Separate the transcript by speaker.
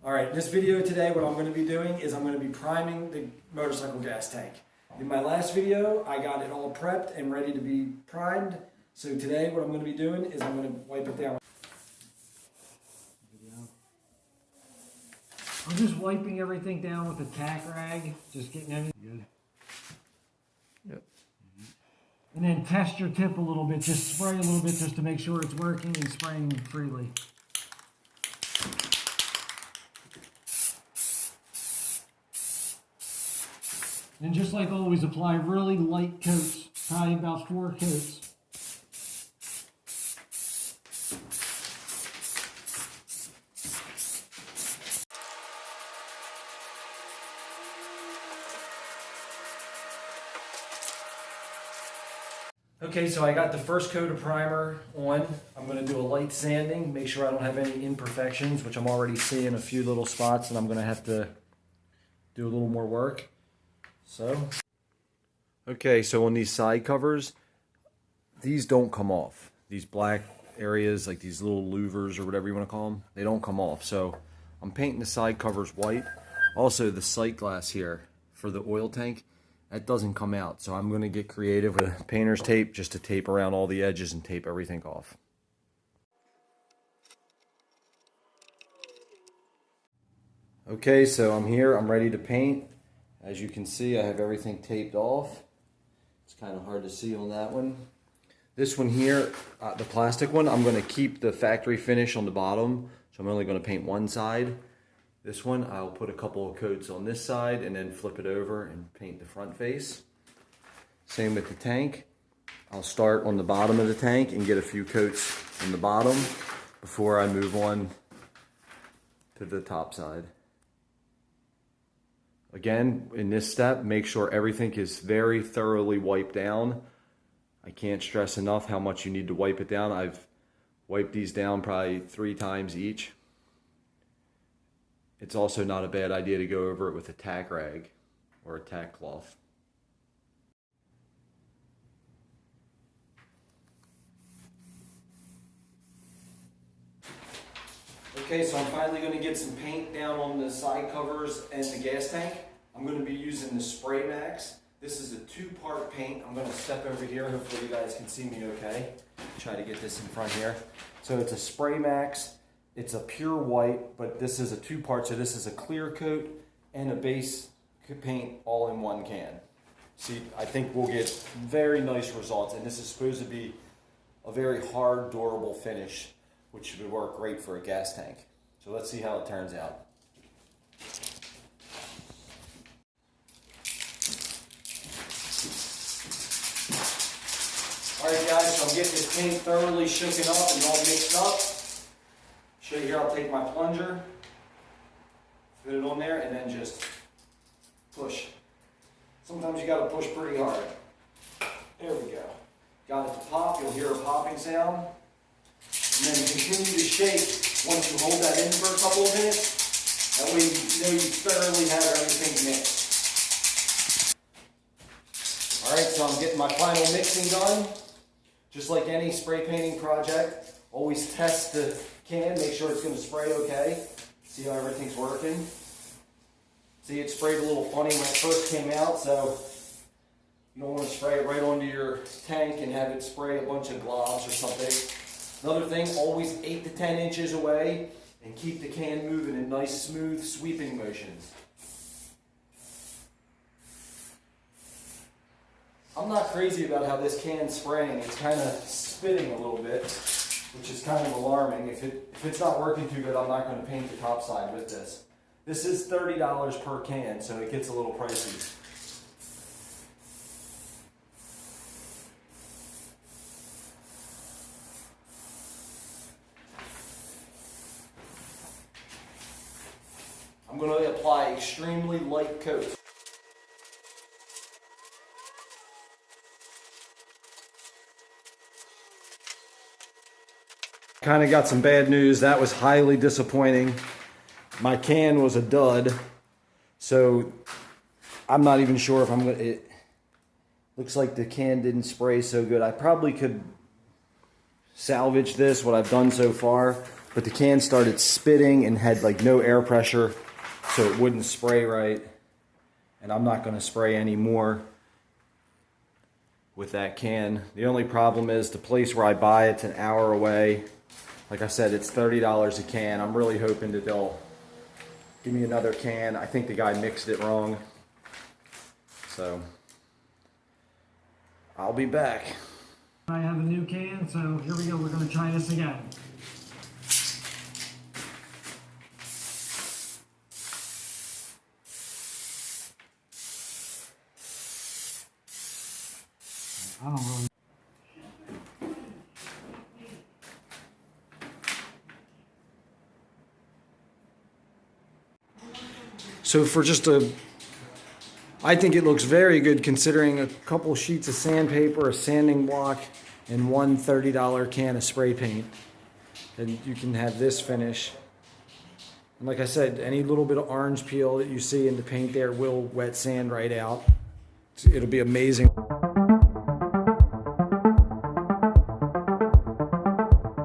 Speaker 1: All right, this video today, what I'm going to be doing is I'm going to be priming the motorcycle gas tank. In my last video, I got it all prepped and ready to be primed. So today, what I'm going to be doing is I'm going to wipe it down. I'm just wiping everything down with a tack rag, just getting everything good.
Speaker 2: Yep.
Speaker 1: And then test your tip a little bit, just spray a little bit just to make sure it's working and spraying freely. And just like always, apply really light coats, probably about 4 coats. Okay, so I got the first coat of primer on. I'm going to do a light sanding, make sure I don't have any imperfections, which I'm already seeing a few little spots, and I'm going to have to do a little more work. Okay, so on these side covers, these don't come off. These black areas, like these little louvers or whatever you want to call them, they don't come off. So I'm painting the side covers white. Also, the sight glass here for the oil tank, that doesn't come out. So I'm going to get creative with painter's tape just to tape around all the edges and tape everything off. Okay, so I'm here. I'm ready to paint. As you can see, I have everything taped off. It's kind of hard to see on that one. This one here, the plastic one, I'm going to keep the factory finish on the bottom. So I'm only going to paint one side. This one, I'll put a couple of coats on this side and then flip it over and paint the front face. Same with the tank. I'll start on the bottom of the tank and get a few coats on the bottom before I move on to the top side. Again, in this step, make sure everything is very thoroughly wiped down. I can't stress enough how much you need to wipe it down. I've wiped these down probably 3 times each. It's also not a bad idea to go over it with a tack rag or a tack cloth. Okay, so I'm finally going to get some paint down on the side covers and the gas tank. I'm going to be using the Spray Max. This is a 2-part paint. I'm going to step over here. Hopefully you guys can see me okay. Try to get this in front here. So it's a Spray Max. It's a pure white, but this is a 2-part. So this is a clear coat and a base paint all in one can. See, I think we'll get very nice results. And this is supposed to be a very hard, durable finish, which should work great for a gas tank. So let's see how it turns out. Alright guys, so I'm getting this paint thoroughly shooken up and all mixed up. Show you here, I'll take my plunger, put it on there, and then just push. Sometimes you gotta push pretty hard. There we go. Got it to pop, you'll hear a popping sound. And then continue to shake once you hold that in for a couple of minutes. That way you know you thoroughly have everything mixed. Alright, so I'm getting my final mixing done. Just like any spray painting project, always test the can, make sure it's going to spray okay. See how everything's working. See, it sprayed a little funny when it first came out, so you don't want to spray it right onto your tank and have it spray a bunch of globs or something. Another thing, always 8 to 10 inches away and keep the can moving in nice, smooth, sweeping motions. I'm not crazy about how this can's spraying. It's kind of spitting a little bit, which is kind of alarming. If it's not working too good, I'm not going to paint the top side with this. This is $30 per can, so it gets a little pricey. I'm going to apply extremely light coats. Kind of got some bad news. That was highly disappointing. My can was a dud, so I'm not even sure if I'm going to... It looks like the can didn't spray so good. I probably could salvage this, what I've done so far, but the can started spitting and had like no air pressure, so it wouldn't spray right. And I'm not going to spray anymore with that can. The only problem is the place where I buy it's an hour away. Like I said, it's $30 a can. I'm really hoping that they'll give me another can. I think the guy mixed it wrong. So I'll be back.
Speaker 3: I have a new can, so here we go. We're going to try this again. I don't really.
Speaker 1: So for just I think it looks very good considering a couple sheets of sandpaper, a sanding block, and one $30 can of spray paint. And you can have this finish. And like I said, any little bit of orange peel that you see in the paint there will wet sand right out. It'll be amazing.